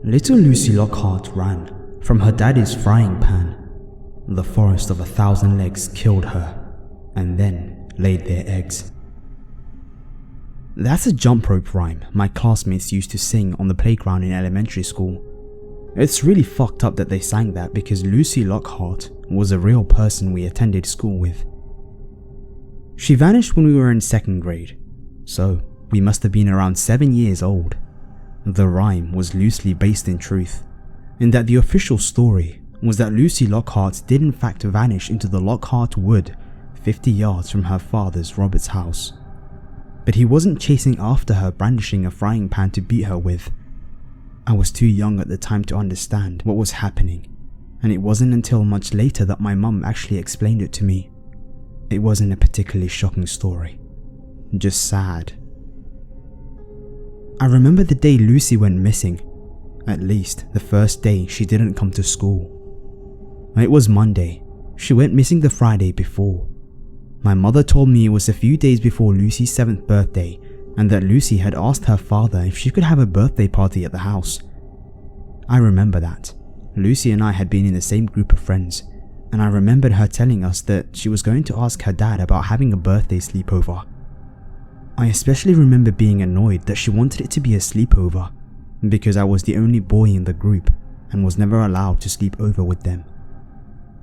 Little Lucy Lockhart ran from her daddy's frying pan. The forest of 1,000 legs killed her and then laid their eggs. That's a jump rope rhyme my classmates used to sing on the playground in elementary school. It's really fucked up that they sang that because Lucy Lockhart was a real person we attended school with. She vanished when we were in 2nd grade, so we must have been around 7 years old. The rhyme was loosely based in truth, in that the official story was that Lucy Lockhart did in fact vanish into the Lockhart Wood 50 yards from her father's Robert's house. But he wasn't chasing after her brandishing a frying pan to beat her with. I was too young at the time to understand what was happening, and it wasn't until much later that my mum actually explained it to me. It wasn't a particularly shocking story, just sad. I remember the day Lucy went missing, at least the first day she didn't come to school. It was Monday. She went missing the Friday before. My mother told me it was a few days before Lucy's 7th birthday and that Lucy had asked her father if she could have a birthday party at the house. I remember that. Lucy and I had been in the same group of friends, and I remembered her telling us that she was going to ask her dad about having a birthday sleepover. I especially remember being annoyed that she wanted it to be a sleepover because I was the only boy in the group and was never allowed to sleep over with them.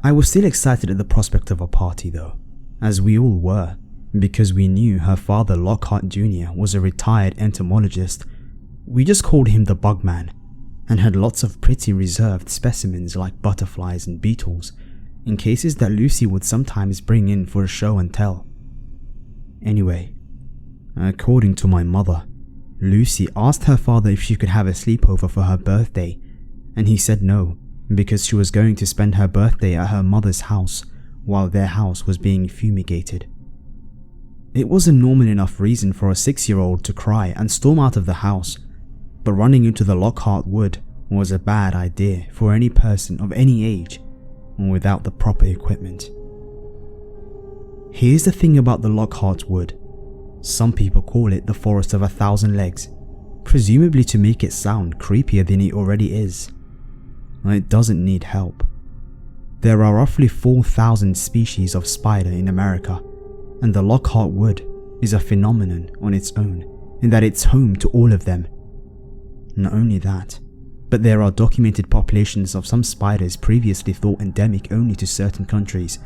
I was still excited at the prospect of a party though, as we all were, because we knew her father Lockhart Jr. was a retired entomologist. We just called him the Bugman, and had lots of pretty reserved specimens like butterflies and beetles, in cases that Lucy would sometimes bring in for a show and tell. Anyway, according to my mother, Lucy asked her father if she could have a sleepover for her birthday, and he said no, because she was going to spend her birthday at her mother's house while their house was being fumigated. It was a normal enough reason for a 6-year-old to cry and storm out of the house, but running into the Lockhart Wood was a bad idea for any person of any age without the proper equipment. Here's the thing about the Lockhart Wood. Some people call it the Forest of 1,000 Legs, presumably to make it sound creepier than it already is. It doesn't need help. There are roughly 4,000 species of spider in America, and the Lockhart Wood is a phenomenon on its own in that it's home to all of them. Not only that, but there are documented populations of some spiders previously thought endemic only to certain countries,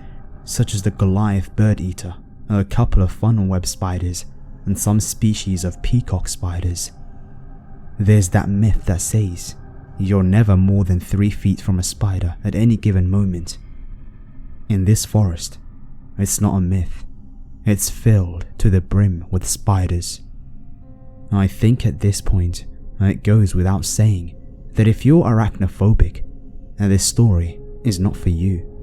such as the Goliath bird eater, a couple of funnel web spiders, and some species of peacock spiders. There's that myth that says you're never more than 3 feet from a spider at any given moment. In this forest, it's not a myth. It's filled to the brim with spiders. I think at this point, it goes without saying that if you're arachnophobic, this story is not for you.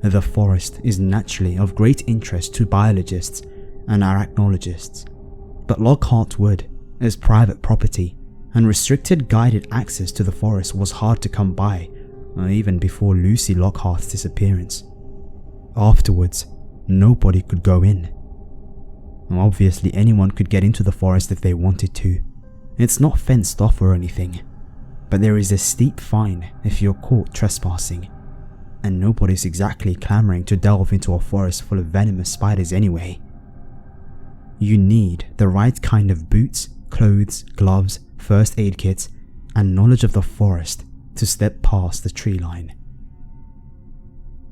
The forest is naturally of great interest to biologists and arachnologists, but Lockhart Wood is private property, and restricted guided access to the forest was hard to come by even before Lucy Lockhart's disappearance. Afterwards, nobody could go in. Obviously, anyone could get into the forest if they wanted to. It's not fenced off or anything, but there is a steep fine if you're caught trespassing, and nobody's exactly clamoring to delve into a forest full of venomous spiders anyway. You need the right kind of boots, clothes, gloves, first aid kits, and knowledge of the forest to step past the tree line.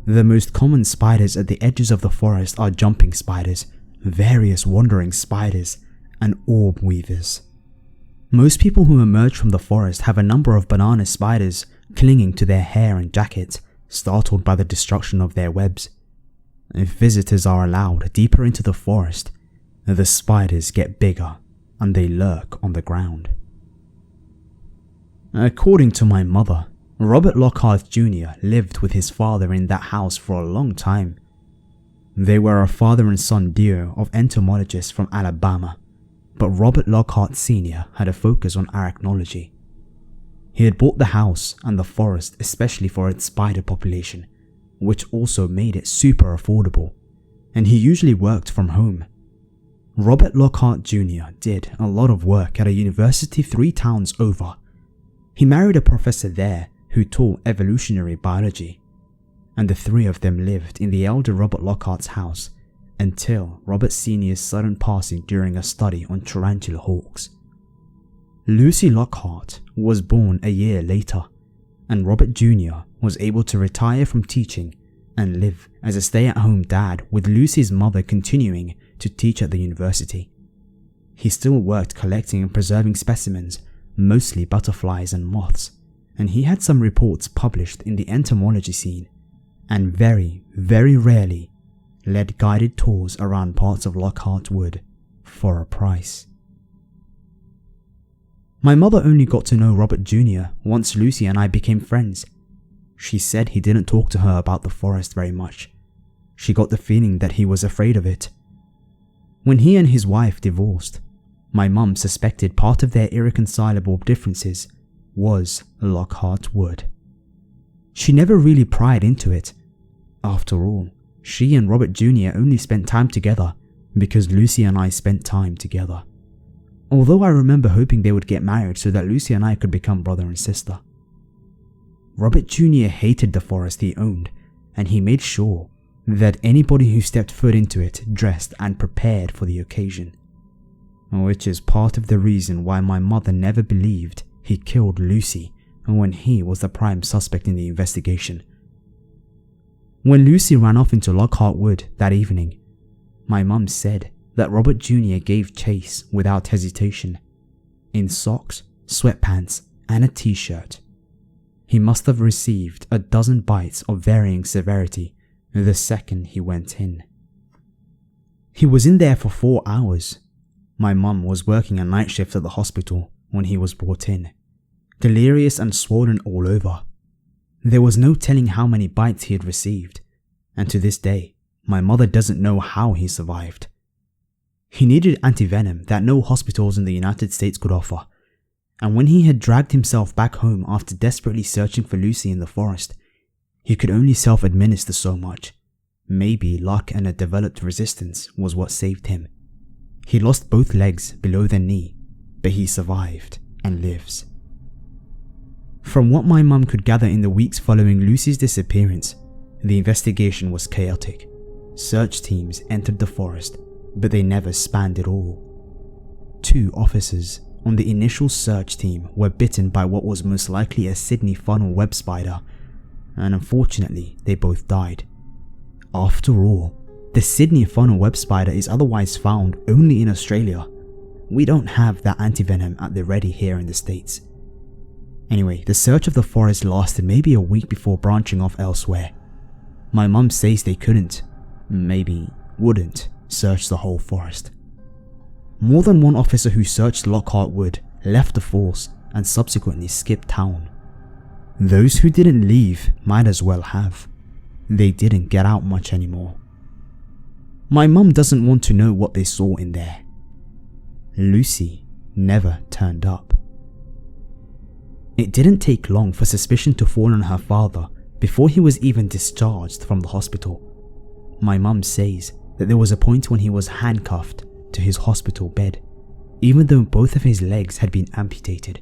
The most common spiders at the edges of the forest are jumping spiders, various wandering spiders, and orb weavers. Most people who emerge from the forest have a number of banana spiders clinging to their hair and jackets, startled by the destruction of their webs. If visitors are allowed deeper into the forest, the spiders get bigger and they lurk on the ground. According to my mother, Robert Lockhart Jr. lived with his father in that house for a long time. They were a father and son duo of entomologists from Alabama, but Robert Lockhart Sr. had a focus on arachnology. He had bought the house and the forest especially for its spider population, which also made it super affordable, and he usually worked from home. Robert Lockhart Jr. did a lot of work at a university 3 towns over. He married a professor there who taught evolutionary biology, and the three of them lived in the elder Robert Lockhart's house until Robert Sr.'s sudden passing during a study on tarantula hawks. Lucy Lockhart was born a year later, and Robert Jr. was able to retire from teaching and live as a stay-at-home dad, with Lucy's mother continuing to teach at the university. He still worked collecting and preserving specimens, mostly butterflies and moths, and he had some reports published in the entomology scene, and very, very rarely led guided tours around parts of Lockhart Wood for a price. My mother only got to know Robert Jr. once Lucy and I became friends. She said he didn't talk to her about the forest very much. She got the feeling that he was afraid of it. When he and his wife divorced, my mum suspected part of their irreconcilable differences was Lockhart Wood. She never really pried into it. After all, she and Robert Jr. only spent time together because Lucy and I spent time together. Although I remember hoping they would get married so that Lucy and I could become brother and sister. Robert Jr. hated the forest he owned, and he made sure that anybody who stepped foot into it dressed and prepared for the occasion. Which is part of the reason why my mother never believed he killed Lucy when he was the prime suspect in the investigation. When Lucy ran off into Lockhart Wood that evening, my mum said that Robert Jr. gave chase without hesitation, in socks, sweatpants, and a t-shirt. He must have received a dozen bites of varying severity the second he went in. He was in there for 4 hours. My mum was working a night shift at the hospital when he was brought in, delirious and swollen all over. There was no telling how many bites he had received, and to this day, my mother doesn't know how he survived. He needed antivenom that no hospitals in the United States could offer, and when he had dragged himself back home after desperately searching for Lucy in the forest, he could only self-administer so much. Maybe luck and a developed resistance was what saved him. He lost both legs below the knee, but he survived and lives. From what my mum could gather in the weeks following Lucy's disappearance, the investigation was chaotic. Search teams entered the forest, but they never spanned it all. 2 officers on the initial search team were bitten by what was most likely a Sydney funnel web spider, and unfortunately they both died. After all, the Sydney funnel web spider is otherwise found only in Australia. We don't have that antivenom at the ready here in the States. Anyway, the search of the forest lasted maybe a week before branching off elsewhere. My mum says they couldn't, maybe wouldn't, search the whole forest. More than one officer who searched Lockhart Wood left the force and subsequently skipped town. Those who didn't leave might as well have. They didn't get out much anymore. My mum doesn't want to know what they saw in there. Lucy never turned up. It didn't take long for suspicion to fall on her father before he was even discharged from the hospital. My mum says that there was a point when he was handcuffed to his hospital bed, even though both of his legs had been amputated.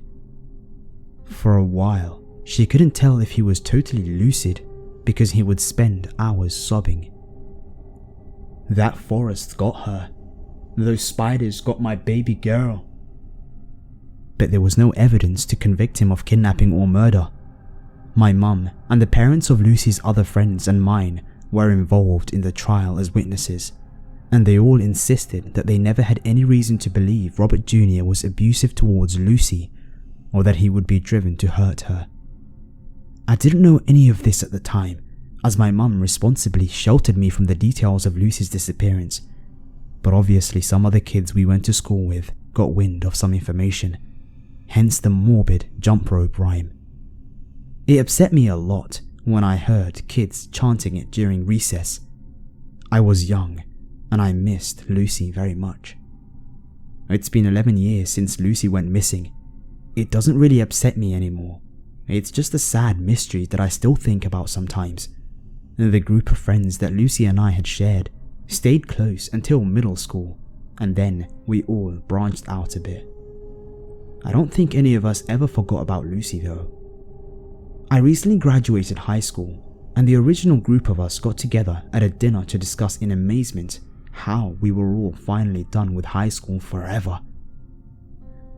For a while, she couldn't tell if he was totally lucid because he would spend hours sobbing. That forest got her. Those spiders got my baby girl. But there was no evidence to convict him of kidnapping or murder. My mum and the parents of Lucy's other friends and mine were involved in the trial as witnesses, and they all insisted that they never had any reason to believe Robert Jr. was abusive towards Lucy or that he would be driven to hurt her. I didn't know any of this at the time, as my mum responsibly sheltered me from the details of Lucy's disappearance, but obviously some other kids we went to school with got wind of some information, hence the morbid jump rope rhyme. It upset me a lot when I heard kids chanting it during recess. I was young, and I missed Lucy very much. It's been 11 years since Lucy went missing. It doesn't really upset me anymore. It's just a sad mystery that I still think about sometimes. The group of friends that Lucy and I had shared stayed close until middle school, and then we all branched out a bit. I don't think any of us ever forgot about Lucy though. I recently graduated high school, and the original group of us got together at a dinner to discuss in amazement how we were all finally done with high school forever.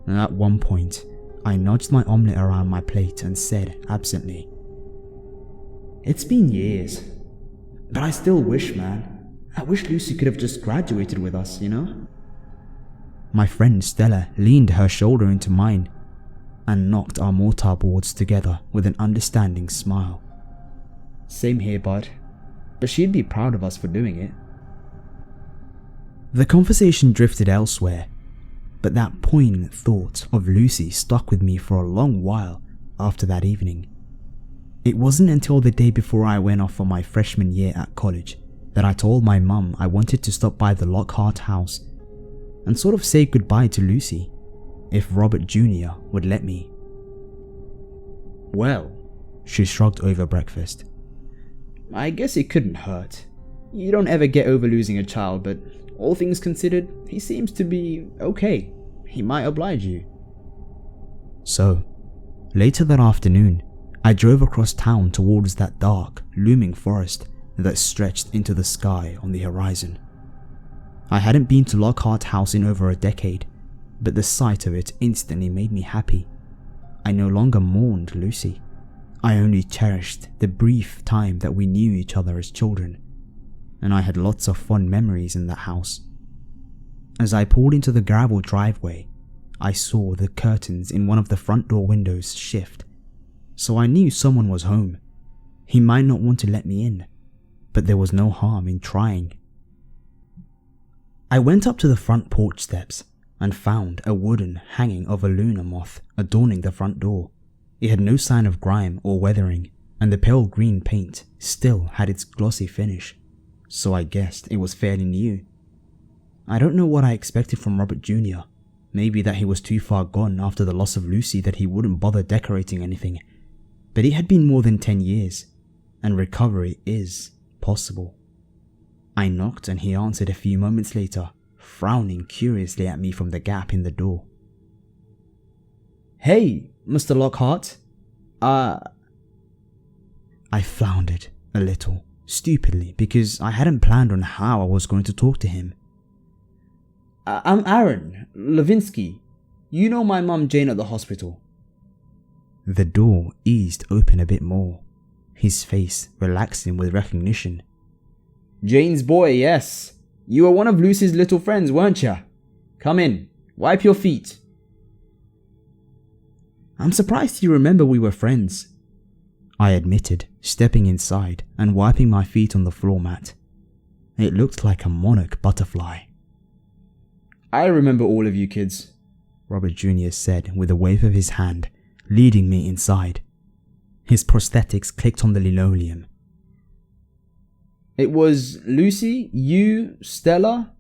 And at one point, I nudged my omelette around my plate and said absently, "It's been years, but I still wish, man. I wish Lucy could have just graduated with us, you know?" My friend Stella leaned her shoulder into mine and knocked our mortar boards together with an understanding smile. "Same here, bud, but she'd be proud of us for doing it." The conversation drifted elsewhere, but that poignant thought of Lucy stuck with me for a long while after that evening. It wasn't until the day before I went off for my freshman year at college that I told my mum I wanted to stop by the Lockhart house and sort of say goodbye to Lucy, if Robert Jr. would let me. "Well," she shrugged over breakfast, "I guess it couldn't hurt. You don't ever get over losing a child, but all things considered, he seems to be okay. He might oblige you." So, later that afternoon, I drove across town towards that dark, looming forest that stretched into the sky on the horizon. I hadn't been to Lockhart House in over a decade, but the sight of it instantly made me happy. I no longer mourned Lucy. I only cherished the brief time that we knew each other as children, and I had lots of fond memories in that house. As I pulled into the gravel driveway, I saw the curtains in one of the front door windows shift, so I knew someone was home. He might not want to let me in, but there was no harm in trying. I went up to the front porch steps and found a wooden hanging of a lunar moth adorning the front door. It had no sign of grime or weathering, and the pale green paint still had its glossy finish, so I guessed it was fairly new. I don't know what I expected from Robert Jr. Maybe that he was too far gone after the loss of Lucy that he wouldn't bother decorating anything, but it had been more than 10 years, and recovery is possible. I knocked and he answered a few moments later, frowning curiously at me from the gap in the door. "Hey, Mr. Lockhart. I floundered a little, stupidly, because I hadn't planned on how I was going to talk to him. "I'm Aaron Levinsky. You know my mum Jane at the hospital." The door eased open a bit more, his face relaxing with recognition. "Jane's boy, yes. You were one of Lucy's little friends, weren't ya? Come in, wipe your feet." "I'm surprised you remember we were friends," I admitted, stepping inside and wiping my feet on the floor mat. It looked like a monarch butterfly. "I remember all of you kids," Robert Jr. said with a wave of his hand, leading me inside. His prosthetics clicked on the linoleum. "It was Lucy, you, Stella.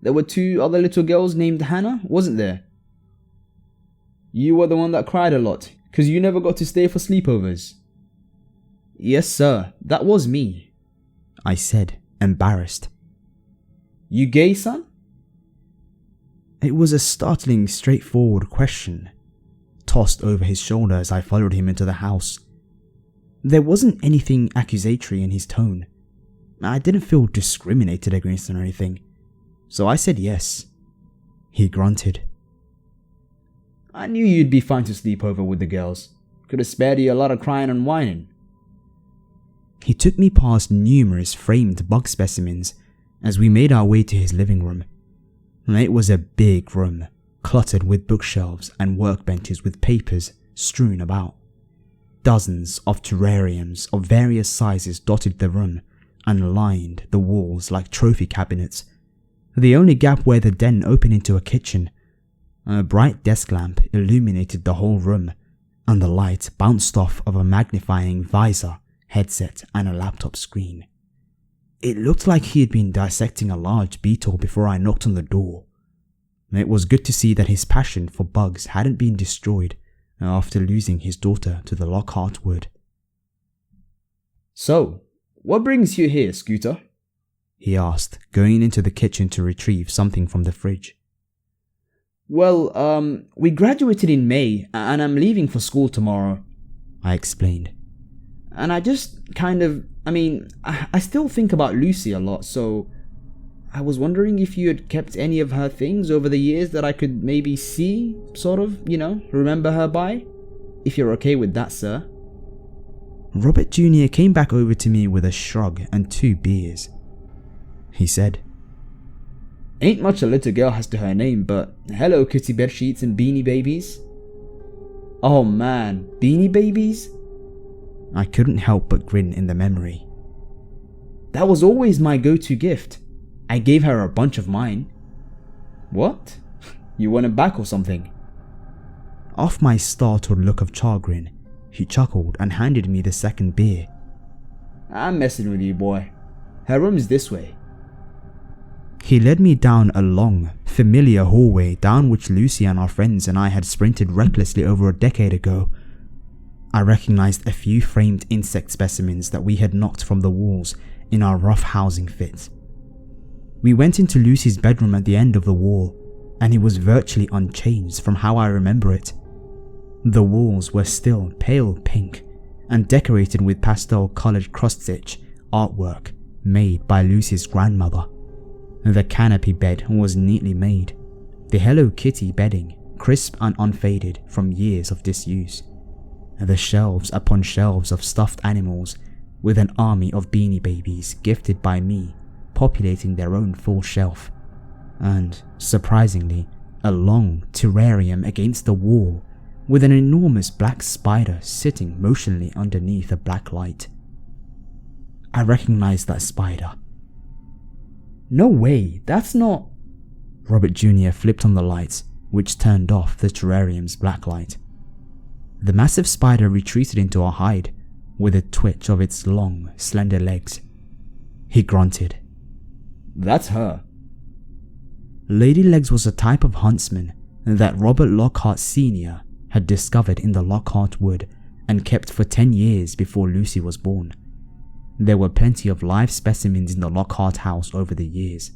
There were 2 other little girls named Hannah, wasn't there? You were the one that cried a lot, because you never got to stay for sleepovers." "Yes, sir, that was me," I said, embarrassed. "You gay, son?" It was a startling, straightforward question, tossed over his shoulder as I followed him into the house. There wasn't anything accusatory in his tone. I didn't feel discriminated against or anything, so I said yes. He grunted. "I knew you'd be fine to sleep over with the girls. Could have spared you a lot of crying and whining." He took me past numerous framed bug specimens as we made our way to his living room. It was a big room, cluttered with bookshelves and workbenches with papers strewn about. Dozens of terrariums of various sizes dotted the room and lined the walls like trophy cabinets. The only gap where the den opened into a kitchen. A bright desk lamp illuminated the whole room, and the light bounced off of a magnifying visor, headset, and a laptop screen. It looked like he had been dissecting a large beetle before I knocked on the door. It was good to see that his passion for bugs hadn't been destroyed after losing his daughter to the Lockhart wood. "So, what brings you here, Scooter?" he asked, going into the kitchen to retrieve something from the fridge. Well, we graduated in May and I'm leaving for school tomorrow, I explained. And I just I still think about Lucy a lot, so I was wondering if you had kept any of her things over the years that I could maybe see, remember her by? If you're okay with that, sir. Robert Jr. came back over to me with a shrug and 2 beers. He said, Ain't much a little girl has to her name, but hello kitty bed sheets and beanie babies. Oh man, beanie babies? I couldn't help but grin in the memory. That was always my go-to gift. I gave her a bunch of mine. What? You want it back or something? Off my startled look of chagrin, he chuckled and handed me the second beer. I'm messing with you, boy. Her room's this way. He led me down a long, familiar hallway down which Lucy and our friends and I had sprinted recklessly over a decade ago. I recognized a few framed insect specimens that we had knocked from the walls in our rough housing fit. We went into Lucy's bedroom at the end of the wall, and it was virtually unchanged from how I remember it. The walls were still pale pink and decorated with pastel-colored cross-stitch artwork made by Lucy's grandmother. The canopy bed was neatly made, the Hello Kitty bedding crisp and unfaded from years of disuse. The shelves upon shelves of stuffed animals with an army of beanie babies gifted by me populating their own full shelf, and, surprisingly, a long terrarium against the wall with an enormous black spider sitting motionlessly underneath a black light. I recognized that spider. No way, that's not... Robert Jr. flipped on the lights, which turned off the terrarium's black light. The massive spider retreated into a hide with a twitch of its long, slender legs. He grunted. That's her. Lady Legs was a type of huntsman that Robert Lockhart Sr. had discovered in the Lockhart Wood and kept for 10 years before Lucy was born. There were plenty of live specimens in the Lockhart house over the years,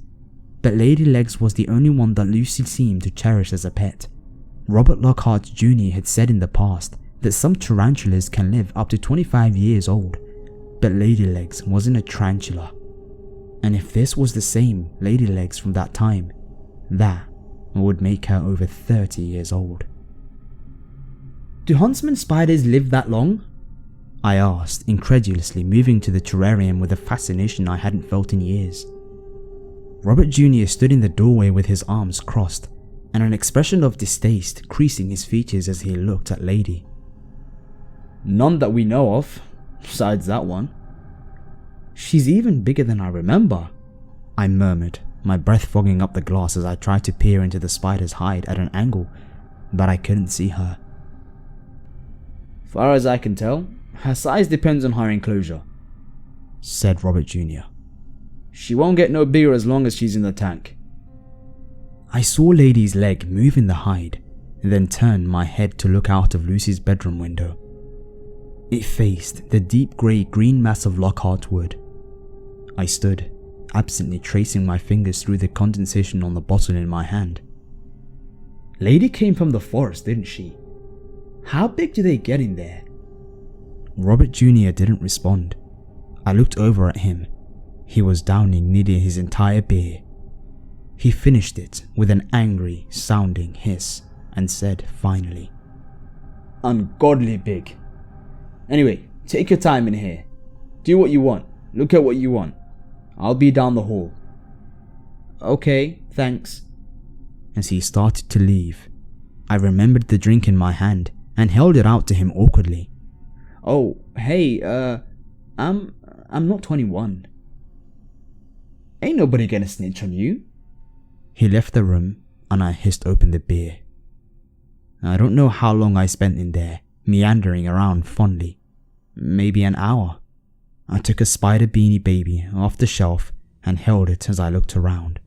but Lady Legs was the only one that Lucy seemed to cherish as a pet. Robert Lockhart Jr. had said in the past that some tarantulas can live up to 25 years old, but Lady Legs wasn't a tarantula. And if this was the same Lady Legs from that time, that would make her over 30 years old. Do huntsman spiders live that long? I asked, incredulously, moving to the terrarium with a fascination I hadn't felt in years. Robert Jr. stood in the doorway with his arms crossed and an expression of distaste creasing his features as he looked at Lady. None that we know of, besides that one. She's even bigger than I remember, I murmured, my breath fogging up the glass as I tried to peer into the spider's hide at an angle, but I couldn't see her. Far as I can tell, her size depends on her enclosure, said Robert Jr. She won't get no bigger as long as she's in the tank. I saw Lady's leg move in the hide, then turned my head to look out of Lucy's bedroom window. It faced the deep grey-green mass of Lockhart Wood. I stood, absently tracing my fingers through the condensation on the bottle in my hand. Lady came from the forest, didn't she? How big do they get in there? Robert Jr. didn't respond. I looked over at him. He was downing nearly his entire beer. He finished it with an angry sounding hiss and said finally, Ungodly big. Anyway, take your time in here. Do what you want. Look at what you want. I'll be down the hall. Okay, thanks. As he started to leave, I remembered the drink in my hand and held it out to him awkwardly. Oh, hey, I'm not 21. Ain't nobody gonna snitch on you. He left the room and I hissed open the beer. I don't know how long I spent in there, meandering around fondly. Maybe an hour. I took a spider beanie baby off the shelf and held it as I looked around.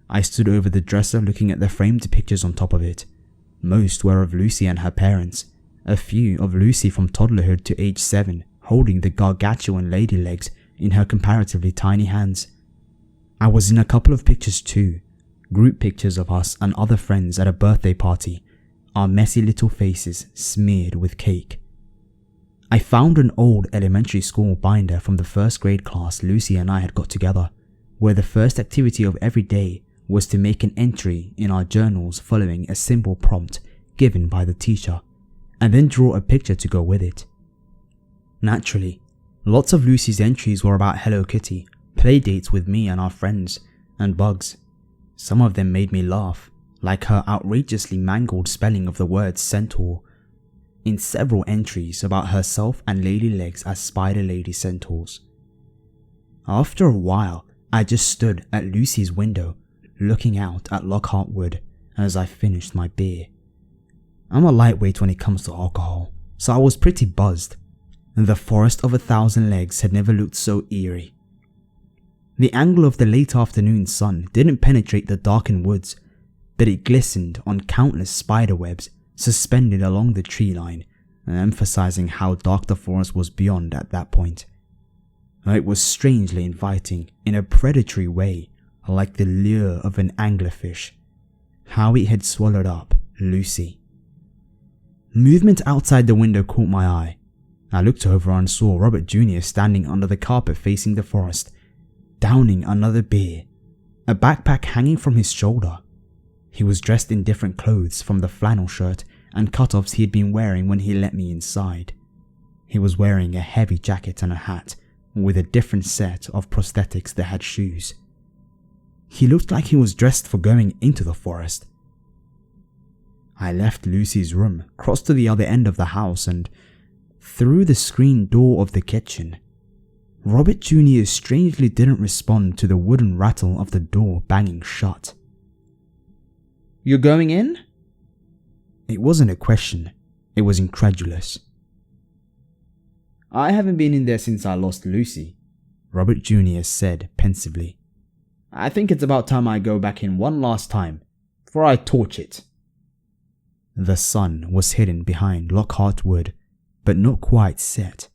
I stood over the dresser looking at the framed pictures on top of it. Most were of Lucy and her parents, a few of Lucy from toddlerhood to age 7, holding the gargantuan Lady Legs in her comparatively tiny hands. I was in a couple of pictures too, group pictures of us and other friends at a birthday party, our messy little faces smeared with cake. I found an old elementary school binder from the first grade class Lucy and I had got together, where the first activity of every day was to make an entry in our journals following a simple prompt given by the teacher, and then draw a picture to go with it. Naturally, lots of Lucy's entries were about Hello Kitty, play dates with me and our friends, and bugs. Some of them made me laugh, like her outrageously mangled spelling of the word centaur. In several entries about herself and Lady Legs as Spider Lady centaurs. After a while, I just stood at Lucy's window, looking out at Lockhart Wood as I finished my beer. I'm a lightweight when it comes to alcohol, so I was pretty buzzed. The forest of 1,000 legs had never looked so eerie. The angle of the late afternoon sun didn't penetrate the darkened woods, but it glistened on countless spider webs suspended along the tree line, emphasizing how dark the forest was beyond at that point. It was strangely inviting in a predatory way, like the lure of an anglerfish. How it had swallowed up Lucy. Movement outside the window caught my eye. I looked over and saw Robert Jr. standing under the carpet facing the forest, downing another beer, a backpack hanging from his shoulder. He was dressed in different clothes from the flannel shirt and cutoffs he had been wearing when he let me inside. He was wearing a heavy jacket and a hat, with a different set of prosthetics that had shoes. He looked like he was dressed for going into the forest. I left Lucy's room, crossed to the other end of the house, and through the screen door of the kitchen. Robert Jr. strangely didn't respond to the wooden rattle of the door banging shut. "You're going in?" It wasn't a question, it was incredulous. "I haven't been in there since I lost Lucy," Robert Jr. said pensively. "I think it's about time I go back in one last time, before I torch it." The sun was hidden behind Lockhart Wood, but not quite set,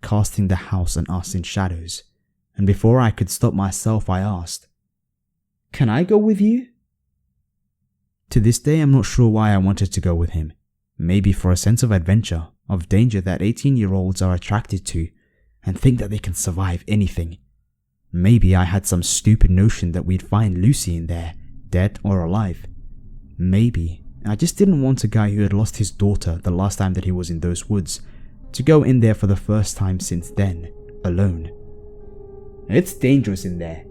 casting the house and us in shadows, and before I could stop myself I asked, "Can I go with you?" To this day I'm not sure why I wanted to go with him. Maybe for a sense of adventure, of danger that 18-year-olds are attracted to, and think that they can survive anything. Maybe I had some stupid notion that we'd find Lucy in there, dead or alive. Maybe I just didn't want a guy who had lost his daughter the last time that he was in those woods to go in there for the first time since then, alone. "It's dangerous in there,"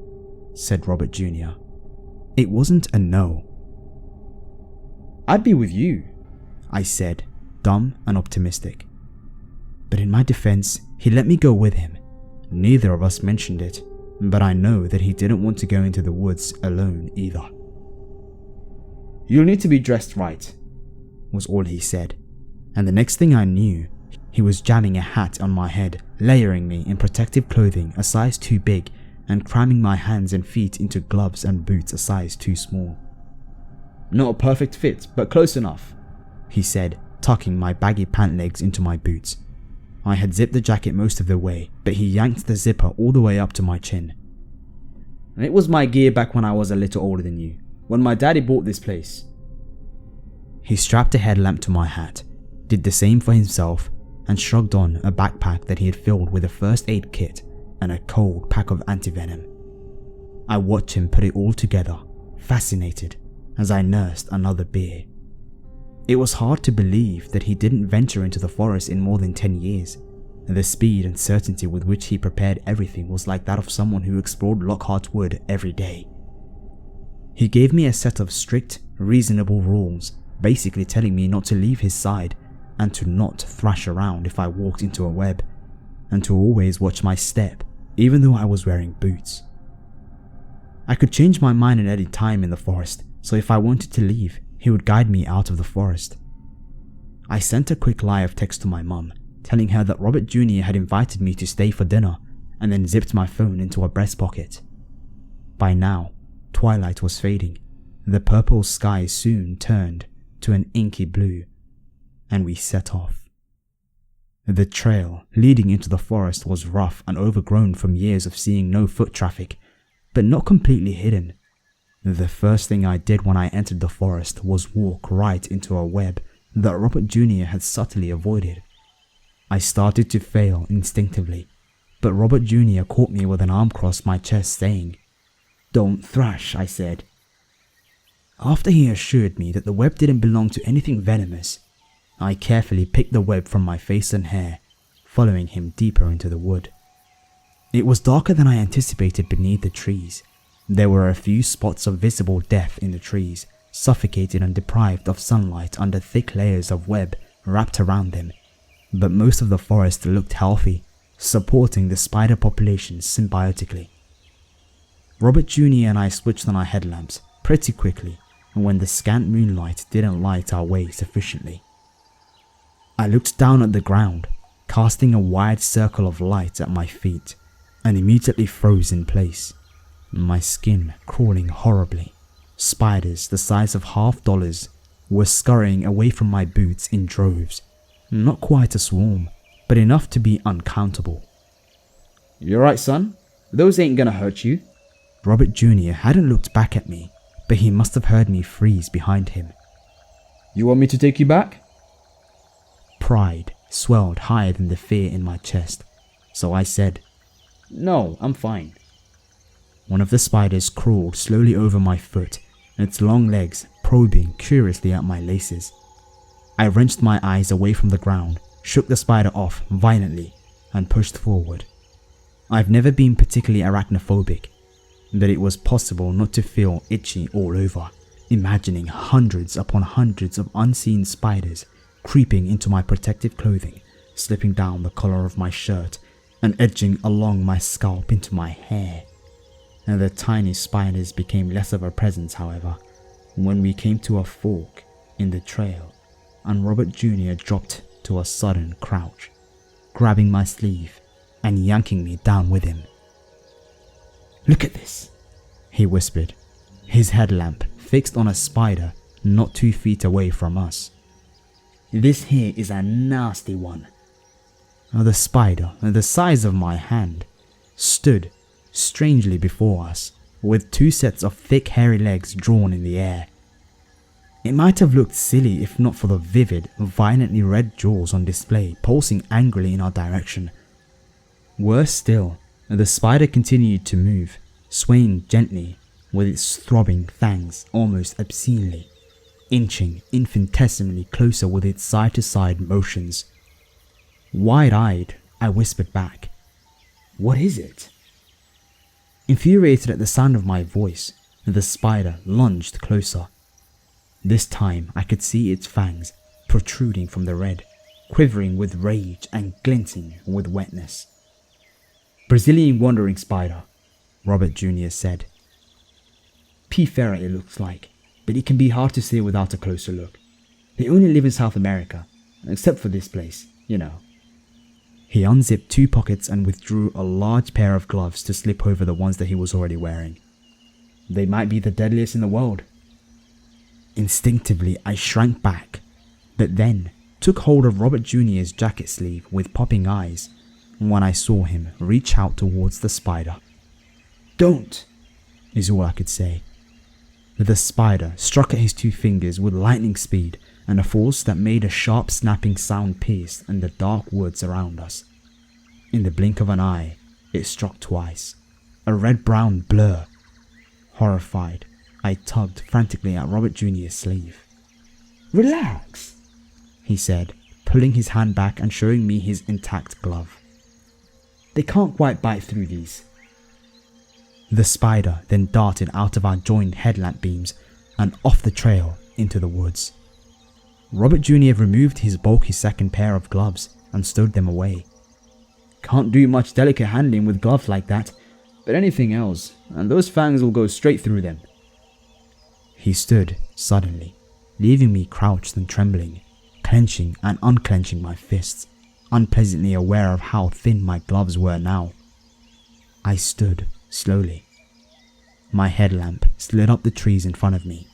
said Robert Jr. It wasn't a no. "I'd be with you," I said, dumb and optimistic. But in my defense, he let me go with him. Neither of us mentioned it, but I know that he didn't want to go into the woods alone either. "You'll need to be dressed right," was all he said, and the next thing I knew, he was jamming a hat on my head, layering me in protective clothing a size too big and cramming my hands and feet into gloves and boots a size too small. "Not a perfect fit, but close enough," he said, tucking my baggy pant legs into my boots. I had zipped the jacket most of the way, but he yanked the zipper all the way up to my chin. "It was my gear back when I was a little older than you, when my daddy bought this place." He strapped a headlamp to my hat, did the same for himself, and shrugged on a backpack that he had filled with a first aid kit and a cold pack of antivenom. I watched him put it all together, fascinated, as I nursed another beer. It was hard to believe that he didn't venture into the forest in more than 10 years. The speed and certainty with which he prepared everything was like that of someone who explored Lockhart Wood every day. He gave me a set of strict, reasonable rules, basically telling me not to leave his side and to not thrash around if I walked into a web, and to always watch my step, even though I was wearing boots. I could change my mind at any time in the forest, so if I wanted to leave, he would guide me out of the forest. I sent a quick lie of text to my mum, telling her that Robert Jr. had invited me to stay for dinner, and then zipped my phone into a breast pocket. By now, twilight was fading. The purple sky soon turned to an inky blue, and we set off. The trail leading into the forest was rough and overgrown from years of seeing no foot traffic, but not completely hidden. The first thing I did when I entered the forest was walk right into a web that Robert Jr. had subtly avoided. I started to fail instinctively, but Robert Jr. caught me with an arm across my chest saying, "Don't thrash," I said. After he assured me that the web didn't belong to anything venomous, I carefully picked the web from my face and hair, following him deeper into the wood. It was darker than I anticipated beneath the trees. There were a few spots of visible death in the trees, suffocated and deprived of sunlight under thick layers of web wrapped around them, but most of the forest looked healthy, supporting the spider population symbiotically. Robert Jr. and I switched on our headlamps pretty quickly when the scant moonlight didn't light our way sufficiently. I looked down at the ground, casting a wide circle of light at my feet, and immediately froze in place, my skin crawling horribly. Spiders the size of $half were scurrying away from my boots in droves, not quite a swarm, but enough to be uncountable. "You alright, son? Those ain't gonna hurt you." Robert Jr. hadn't looked back at me, but he must have heard me freeze behind him. "You want me to take you back?" Pride swelled higher than the fear in my chest, so I said, "No, I'm fine." One of the spiders crawled slowly over my foot, its long legs probing curiously at my laces. I wrenched my eyes away from the ground, shook the spider off violently, and pushed forward. I've never been particularly arachnophobic, but it was possible not to feel itchy all over, imagining hundreds upon hundreds of unseen spiders creeping into my protective clothing, slipping down the collar of my shirt, and edging along my scalp into my hair. And the tiny spiders became less of a presence, however, when we came to a fork in the trail, and Robert Jr. dropped to a sudden crouch, grabbing my sleeve and yanking me down with him. "Look at this," he whispered, his headlamp fixed on a spider not 2 feet away from us. "This here is a nasty one." The spider, the size of my hand, stood strangely before us, with 2 sets of thick hairy legs drawn in the air. It might have looked silly if not for the vivid, violently red jaws on display pulsing angrily in our direction. Worse still, the spider continued to move, swaying gently with its throbbing fangs almost obscenely, inching infinitesimally closer with its side-to-side motions. Wide-eyed, I whispered back, "What is it?" Infuriated at the sound of my voice, the spider lunged closer. This time I could see its fangs protruding from the red, quivering with rage and glinting with wetness. "Brazilian wandering spider," Robert Jr. said. "P. ferret it looks like, but it can be hard to say without a closer look. They only live in South America, except for this place, you know." He unzipped 2 pockets and withdrew a large pair of gloves to slip over the ones that he was already wearing. "They might be the deadliest in the world." Instinctively, I shrank back, but then took hold of Robert Jr.'s jacket sleeve with popping eyes when I saw him reach out towards the spider. "Don't," is all I could say. The spider struck at his 2 fingers with lightning speed and a force that made a sharp snapping sound pierce in the dark woods around us. In the blink of an eye, it struck twice, a red-brown blur. Horrified, I tugged frantically at Robert Jr.'s sleeve. "Relax," he said, pulling his hand back and showing me his intact glove. "They can't quite bite through these." The spider then darted out of our joined headlamp beams and off the trail into the woods. Robert Jr. removed his bulky second pair of gloves and stowed them away. "Can't do much delicate handling with gloves like that, but anything else, and those fangs will go straight through them." He stood suddenly, leaving me crouched and trembling, clenching and unclenching my fists, unpleasantly aware of how thin my gloves were now. I stood slowly. My headlamp slid up the trees in front of me,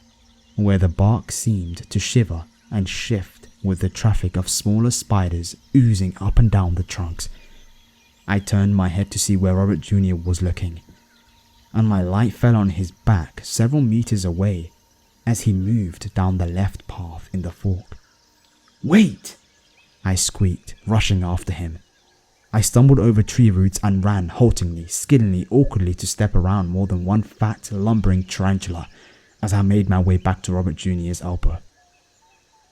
where the bark seemed to shiver and shift with the traffic of smaller spiders oozing up and down the trunks. I turned my head to see where Robert Jr. was looking. and my light fell on his back several meters away as he moved down the left path in the fork. "Wait!" I squeaked, rushing after him. I stumbled over tree roots and ran haltingly, skiddingly, awkwardly to step around more than one fat, lumbering tarantula as I made my way back to Robert Jr.'s elbow.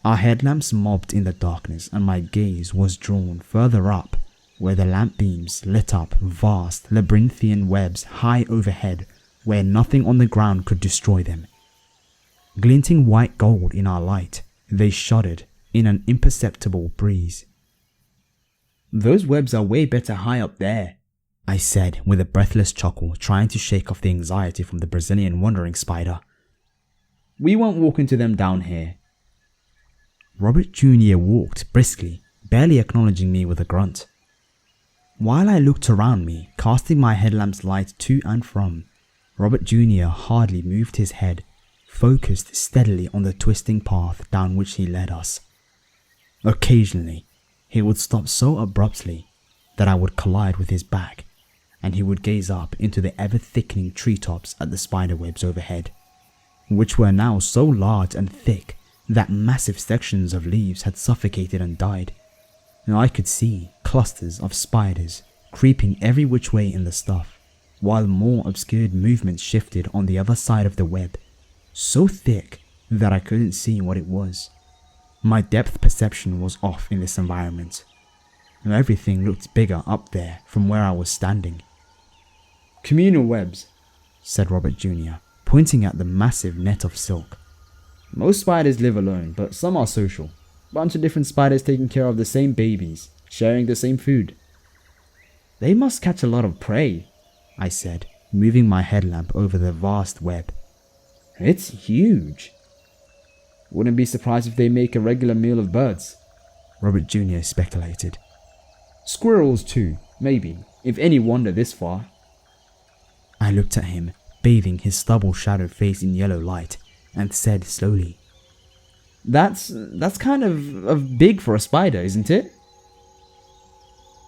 Our headlamps mobbed in the darkness, and my gaze was drawn further up, where the lamp beams lit up vast, labyrinthian webs high overhead, where nothing on the ground could destroy them. Glinting white gold in our light, they shuddered in an imperceptible breeze. "Those webs are way better high up there," I said with a breathless chuckle, trying to shake off the anxiety from the Brazilian wandering spider. "We won't walk into them down here." Robert Jr. walked briskly, barely acknowledging me with a grunt. While I looked around me, casting my headlamp's light to and from, Robert Jr. hardly moved his head, focused steadily on the twisting path down which he led us. Occasionally, he would stop so abruptly that I would collide with his back, and he would gaze up into the ever-thickening treetops at the spiderwebs overhead, which were now so large and thick that massive sections of leaves had suffocated and died. And I could see clusters of spiders creeping every which way in the stuff, while more obscured movements shifted on the other side of the web, so thick that I couldn't see what it was. My depth perception was off in this environment, and everything looked bigger up there from where I was standing. "Communal webs," said Robert Jr., pointing at the massive net of silk. "Most spiders live alone, but some are social. Bunch of different spiders taking care of the same babies, sharing the same food." "They must catch a lot of prey," I said, moving my headlamp over the vast web. "It's huge." "Wouldn't be surprised if they make a regular meal of birds," Robert Jr. speculated. "Squirrels too, maybe, if any wander this far." I looked at him, bathing his stubble-shadowed face in yellow light, and said slowly, That's kind of big for a spider, isn't it?"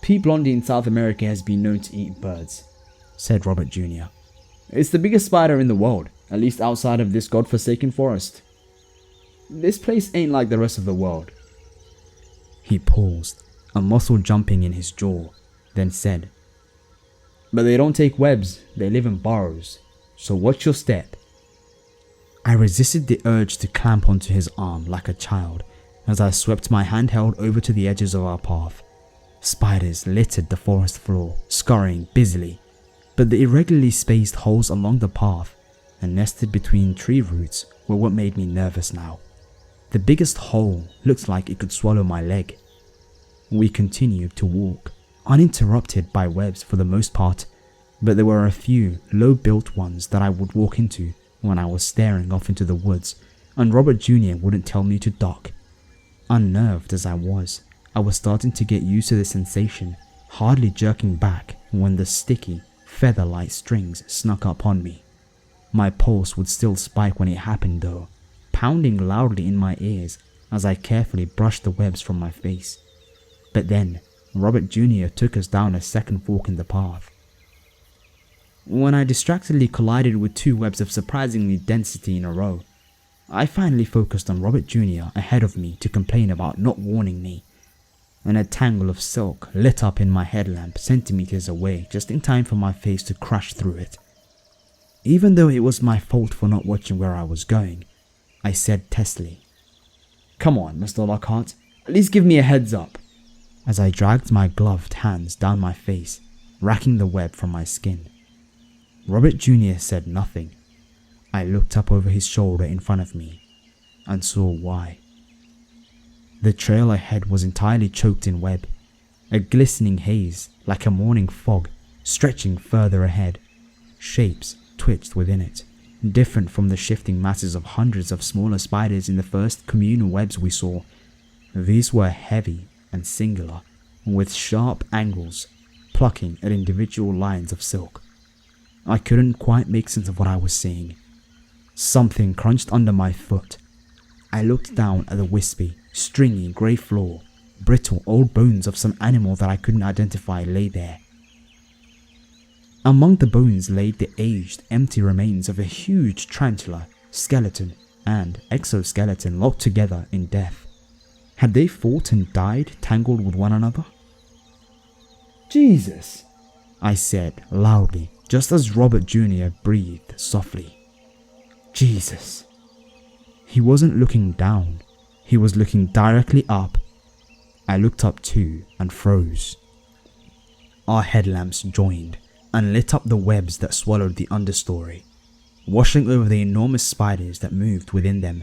"P. blondie in South America has been known to eat birds," said Robert Jr. "It's the biggest spider in the world, at least outside of this godforsaken forest. This place ain't like the rest of the world." He paused, a muscle jumping in his jaw, then said, "But they don't take webs, they live in burrows. So watch your step." I resisted the urge to clamp onto his arm like a child as I swept my handheld over to the edges of our path. Spiders littered the forest floor, scurrying busily, but the irregularly spaced holes along the path and nested between tree roots were what made me nervous now. The biggest hole looked like it could swallow my leg. We continued to walk, uninterrupted by webs for the most part, but there were a few low-built ones that I would walk into when I was staring off into the woods, and Robert Jr. wouldn't tell me to duck. Unnerved as I was starting to get used to the sensation, hardly jerking back when the sticky, feather-like strings snuck up on me. My pulse would still spike when it happened though, pounding loudly in my ears as I carefully brushed the webs from my face. But then, Robert Jr. took us down a second fork in the path. When I distractedly collided with two webs of surprisingly density in a row, I finally focused on Robert Jr. ahead of me to complain about not warning me, and a tangle of silk lit up in my headlamp centimeters away just in time for my face to crash through it. Even though it was my fault for not watching where I was going, I said testily, "Come on, Mr. Lockhart, at least give me a heads up," as I dragged my gloved hands down my face, racking the web from my skin. Robert Jr. said nothing. I looked up over his shoulder in front of me and saw why. The trail ahead was entirely choked in web, a glistening haze like a morning fog stretching further ahead. Shapes twitched within it, different from the shifting masses of hundreds of smaller spiders in the first communal webs we saw. These were heavy and singular, with sharp angles plucking at individual lines of silk. I couldn't quite make sense of what I was seeing. Something crunched under my foot. I looked down at the wispy, stringy grey floor. Brittle old bones of some animal that I couldn't identify lay there. Among the bones laid the aged, empty remains of a huge tarantula, skeleton, and exoskeleton locked together in death. Had they fought and died tangled with one another? Jesus, I said loudly, just as Robert Jr. breathed softly. Jesus. He wasn't looking down, he was looking directly up. I looked up too and froze. Our headlamps joined and lit up the webs that swallowed the understory, washing over the enormous spiders that moved within them.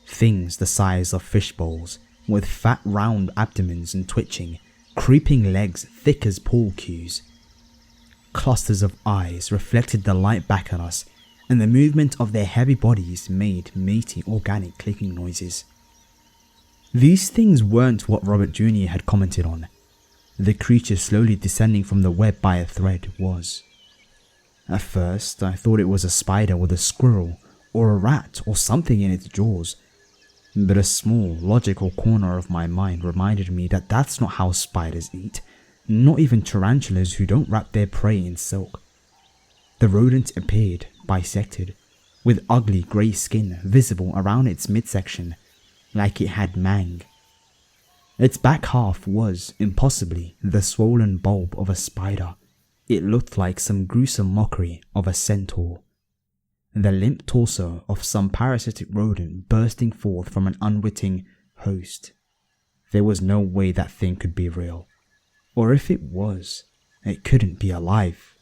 Things the size of fish bowls, with fat round abdomens and twitching, creeping legs thick as pool cues. Clusters of eyes reflected the light back at us, and the movement of their heavy bodies made meaty organic clicking noises. These things weren't what Robert Jr. had commented on. The creature slowly descending from the web by a thread was. At first, I thought it was a spider with a squirrel or a rat or something in its jaws, but a small, logical corner of my mind reminded me that that's not how spiders eat, not even tarantulas who don't wrap their prey in silk. The rodent appeared bisected, with ugly grey skin visible around its midsection, like it had mang. Its back half was, impossibly, the swollen bulb of a spider. It looked like some gruesome mockery of a centaur. The limp torso of some parasitic rodent bursting forth from an unwitting host. There was no way that thing could be real. Or if it was, it couldn't be alive.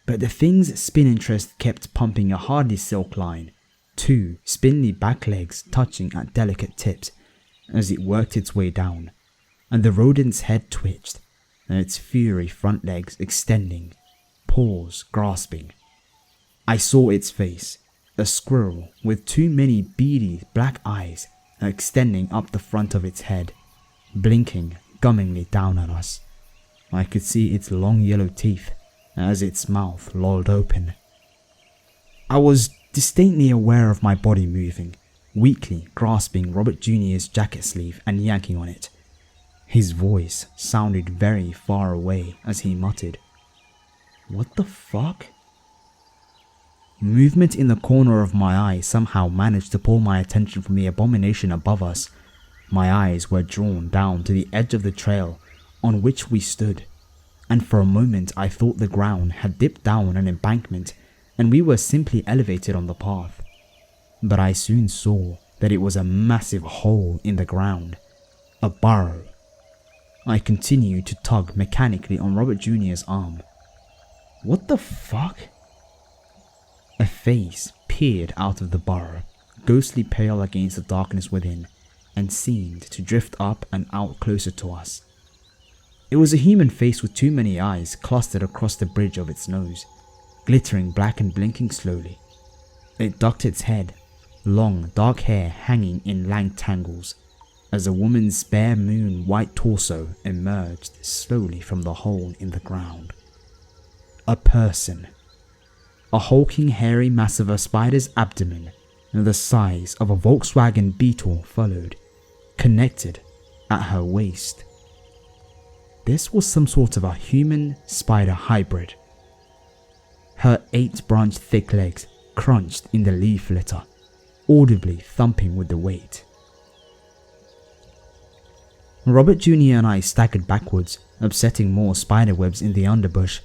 But the thing's spin interest kept pumping a hardy silk line, two spindly back legs touching at delicate tips as it worked its way down, and the rodent's head twitched, and its furry front legs extending, paws grasping. I saw its face, a squirrel with too many beady black eyes extending up the front of its head, blinking gummingly down at us. I could see its long yellow teeth as its mouth lolled open. I was distinctly aware of my body moving, weakly grasping Robert Jr.'s jacket sleeve and yanking on it. His voice sounded very far away as he muttered, "What the fuck?" Movement in the corner of my eye somehow managed to pull my attention from the abomination above us. My eyes were drawn down to the edge of the trail on which we stood, and for a moment I thought the ground had dipped down an embankment and we were simply elevated on the path. But I soon saw that it was a massive hole in the ground, a burrow. I continued to tug mechanically on Robert Jr.'s arm. What the fuck? A face peered out of the burrow, ghostly pale against the darkness within, and seemed to drift up and out closer to us. It was a human face with too many eyes clustered across the bridge of its nose, glittering black and blinking slowly. It ducked its head, long dark hair hanging in lank tangles, as a woman's bare moon white torso emerged slowly from the hole in the ground. A person. A hulking hairy mass of a spider's abdomen, the size of a Volkswagen Beetle, followed, connected at her waist. This was some sort of a human-spider hybrid. Her 8-branched thick legs crunched in the leaf litter, audibly thumping with the weight. Robert Jr. and I staggered backwards, upsetting more spider webs in the underbush.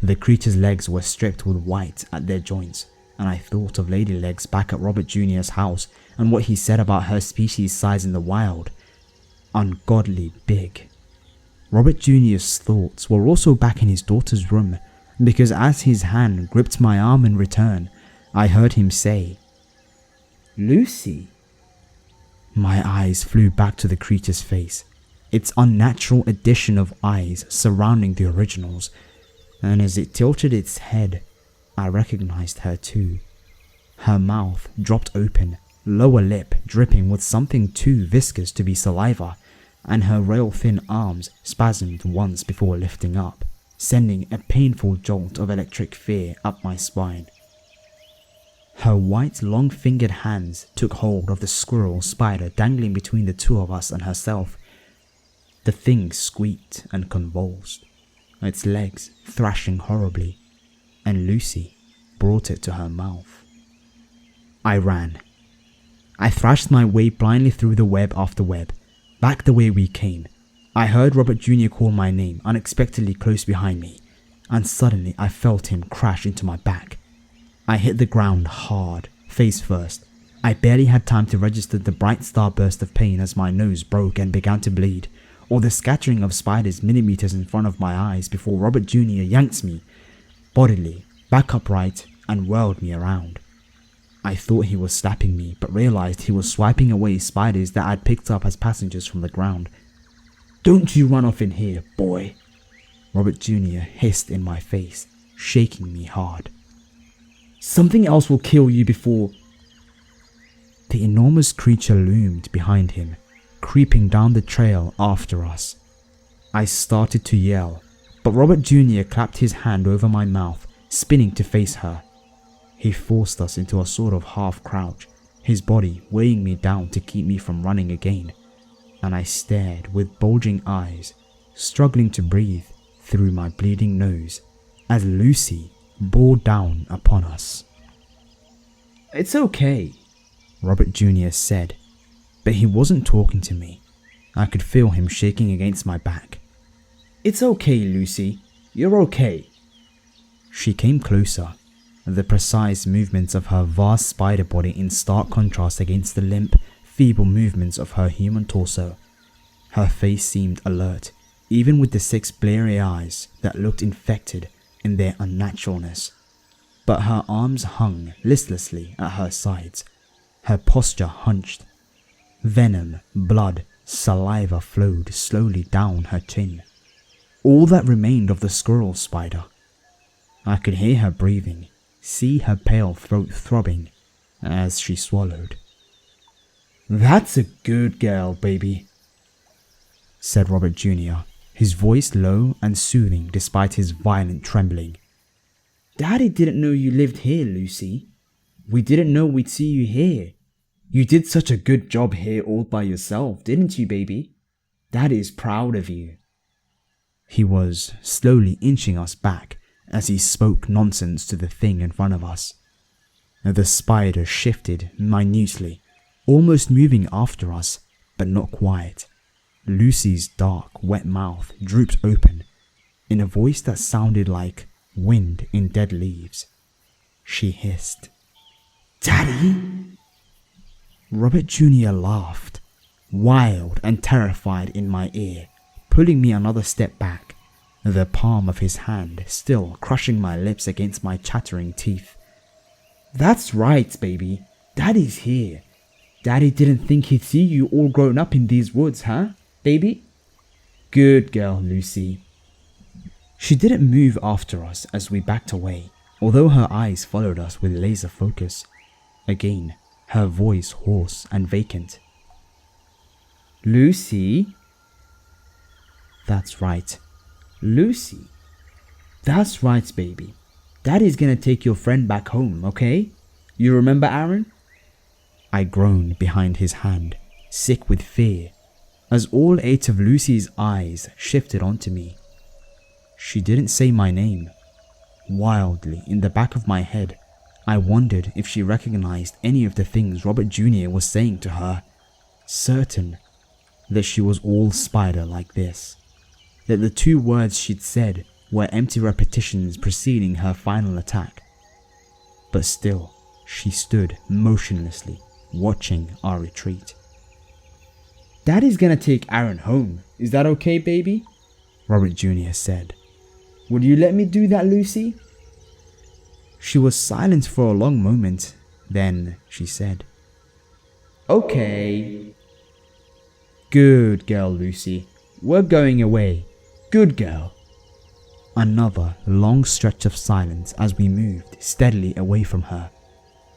The creature's legs were stripped with white at their joints, and I thought of Lady Legs back at Robert Jr.'s house and what he said about her species size in the wild. Ungodly big. Robert Jr.'s thoughts were also back in his daughter's room, because as his hand gripped my arm in return, I heard him say, "Lucy." My eyes flew back to the creature's face, its unnatural addition of eyes surrounding the original's, and as it tilted its head, I recognized her too. Her mouth dropped open, lower lip dripping with something too viscous to be saliva, and her rail-thin arms spasmed once before lifting up, sending a painful jolt of electric fear up my spine. Her white, long-fingered hands took hold of the squirrel spider dangling between the two of us and herself. The thing squeaked and convulsed, its legs thrashing horribly, and Lucy brought it to her mouth. I ran. I thrashed my way blindly through the web after web, back the way we came. I heard Robert Jr. call my name unexpectedly close behind me, and suddenly I felt him crash into my back. I hit the ground hard, face first. I barely had time to register the bright starburst of pain as my nose broke and began to bleed, or the scattering of spiders millimeters in front of my eyes before Robert Jr. yanked me bodily back upright and whirled me around. I thought he was slapping me, but realized he was swiping away spiders that I'd picked up as passengers from the ground. "Don't you run off in here, boy," Robert Jr. hissed in my face, shaking me hard. "Something else will kill you before—" The enormous creature loomed behind him, creeping down the trail after us. I started to yell, but Robert Jr. clapped his hand over my mouth, spinning to face her. He forced us into a sort of half-crouch, his body weighing me down to keep me from running again, and I stared with bulging eyes, struggling to breathe through my bleeding nose, as Lucy bore down upon us. "It's okay," Robert Jr. said, but he wasn't talking to me. I could feel him shaking against my back. "It's okay, Lucy. You're okay." She came closer, the precise movements of her vast spider body in stark contrast against the limp, feeble movements of her human torso. Her face seemed alert, even with the 6 bleary eyes that looked infected in their unnaturalness. But her arms hung listlessly at her sides, her posture hunched. Venom, blood, saliva flowed slowly down her chin. All that remained of the squirrel spider. I could hear her breathing, see her pale throat throbbing as she swallowed. "That's a good girl, baby," said Robert Jr., his voice low and soothing despite his violent trembling. "Daddy didn't know you lived here, Lucy. We didn't know we'd see you here. You did such a good job here all by yourself, didn't you, baby? Daddy's proud of you." He was slowly inching us back as he spoke nonsense to the thing in front of us. The spider shifted minutely, almost moving after us, but not quite. Lucy's dark, wet mouth drooped open, in a voice that sounded like wind in dead leaves. She hissed, "Daddy?" Robert Jr. laughed, wild and terrified in my ear, pulling me another step back, the palm of his hand still crushing my lips against my chattering teeth. "That's right, baby. Daddy's here. Daddy didn't think he'd see you all grown up in these woods, huh, baby? Good girl, Lucy." She didn't move after us as we backed away, although her eyes followed us with laser focus. Again, her voice hoarse and vacant. "Lucy?" "That's right. Lucy. That's right, baby. Daddy's gonna take your friend back home, okay? You remember Aaron?" I groaned behind his hand, sick with fear, as all 8 of Lucy's eyes shifted onto me. She didn't say my name. Wildly, in the back of my head, I wondered if she recognized any of the things Robert Jr. was saying to her, certain that she was all spider like this, that the 2 words she'd said were empty repetitions preceding her final attack. But still, she stood motionlessly, watching our retreat. "Daddy's gonna take Aaron home. Is that okay, baby?" Robert Jr. said. "Would you let me do that, Lucy?" She was silent for a long moment, then she said, "Okay." "Good girl, Lucy. We're going away. Good girl." Another long stretch of silence as we moved steadily away from her.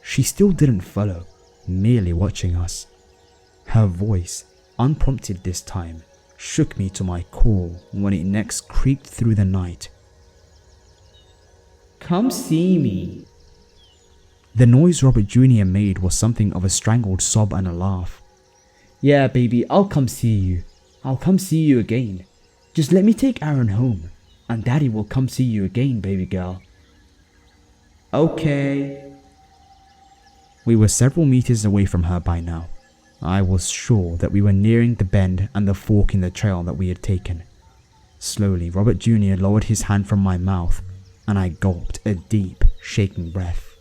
She still didn't follow, merely watching us. Her voice, unprompted this time, shook me to my core when it next creeped through the night. "Come see me." The noise Robert Jr. made was something of a strangled sob and a laugh. "Yeah, baby, I'll come see you. I'll come see you again. Just let me take Aaron home. and Daddy will come see you again, baby girl. Okay. We were several meters away from her by now. I was sure that we were nearing the bend and the fork in the trail that we had taken. Slowly, Robert Jr. lowered his hand from my mouth, and I gulped a deep, shaking breath.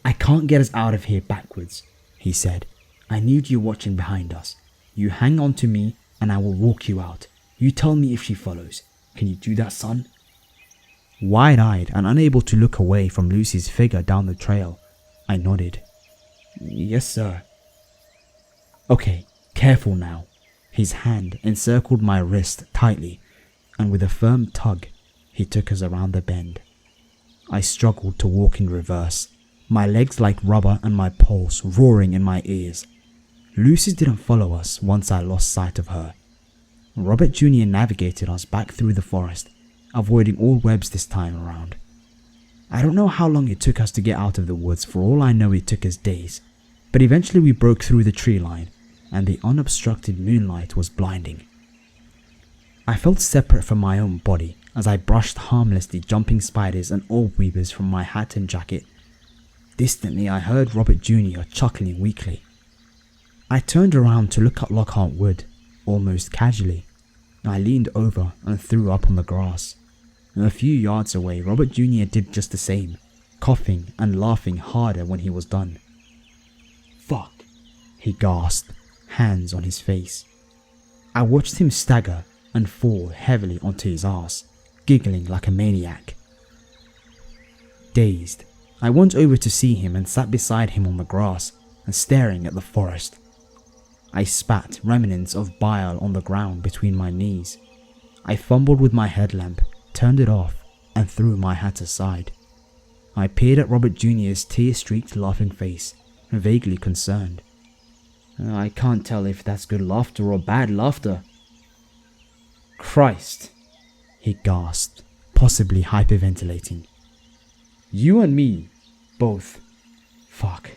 I can't get us out of here backwards, he said. I need you watching behind us. You hang on to me and I will walk you out. You tell me if she follows. Can you do that, son? Wide-eyed and unable to look away from Lucy's figure down the trail, I nodded. Yes, sir. Okay, careful now. His hand encircled my wrist tightly, and with a firm tug, he took us around the bend. I struggled to walk in reverse, my legs like rubber and my pulse roaring in my ears. Lucy didn't follow us once I lost sight of her. Robert Jr. navigated us back through the forest, avoiding all webs this time around. I don't know how long it took us to get out of the woods. For all I know, it took us days, but eventually we broke through the tree line, and the unobstructed moonlight was blinding. I felt separate from my own body as I brushed harmlessly jumping spiders and orb weavers from my hat and jacket. Distantly, I heard Robert Jr. chuckling weakly. I turned around to look at Lockhart Wood, almost casually. I leaned over and threw up on the grass. A few yards away, Robert Jr. did just the same, coughing and laughing harder when he was done. Fuck, he gasped, hands on his face. I watched him stagger and fall heavily onto his ass, giggling like a maniac. Dazed, I went over to see him and sat beside him on the grass and staring at the forest. I spat remnants of bile on the ground between my knees. I fumbled with my headlamp, turned it off, and threw my hat aside. I peered at Robert Jr.'s tear-streaked laughing face, vaguely concerned. I can't tell if that's good laughter or bad laughter. Christ, he gasped, possibly hyperventilating. You and me, both. Fuck.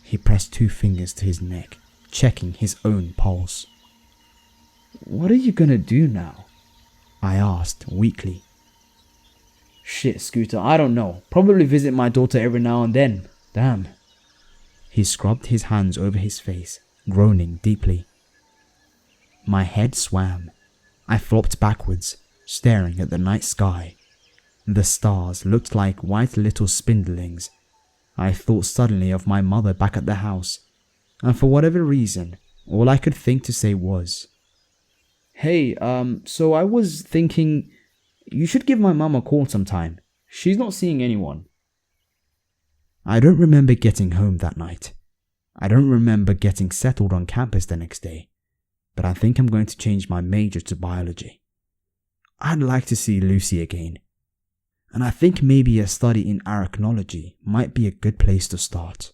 He pressed 2 fingers to his neck, checking his own pulse. What are you gonna do now? I asked weakly. Shit, Scooter, I don't know. Probably visit my daughter every now and then. Damn. He scrubbed his hands over his face, groaning deeply. My head swam. I flopped backwards, staring at the night sky. The stars looked like white little spindlings. I thought suddenly of my mother back at the house, and for whatever reason, all I could think to say was, Hey, so I was thinking, you should give my mum a call sometime. She's not seeing anyone. I don't remember getting home that night. I don't remember getting settled on campus the next day, but I think I'm going to change my major to biology. I'd like to see Lucy again, and I think maybe a study in arachnology might be a good place to start.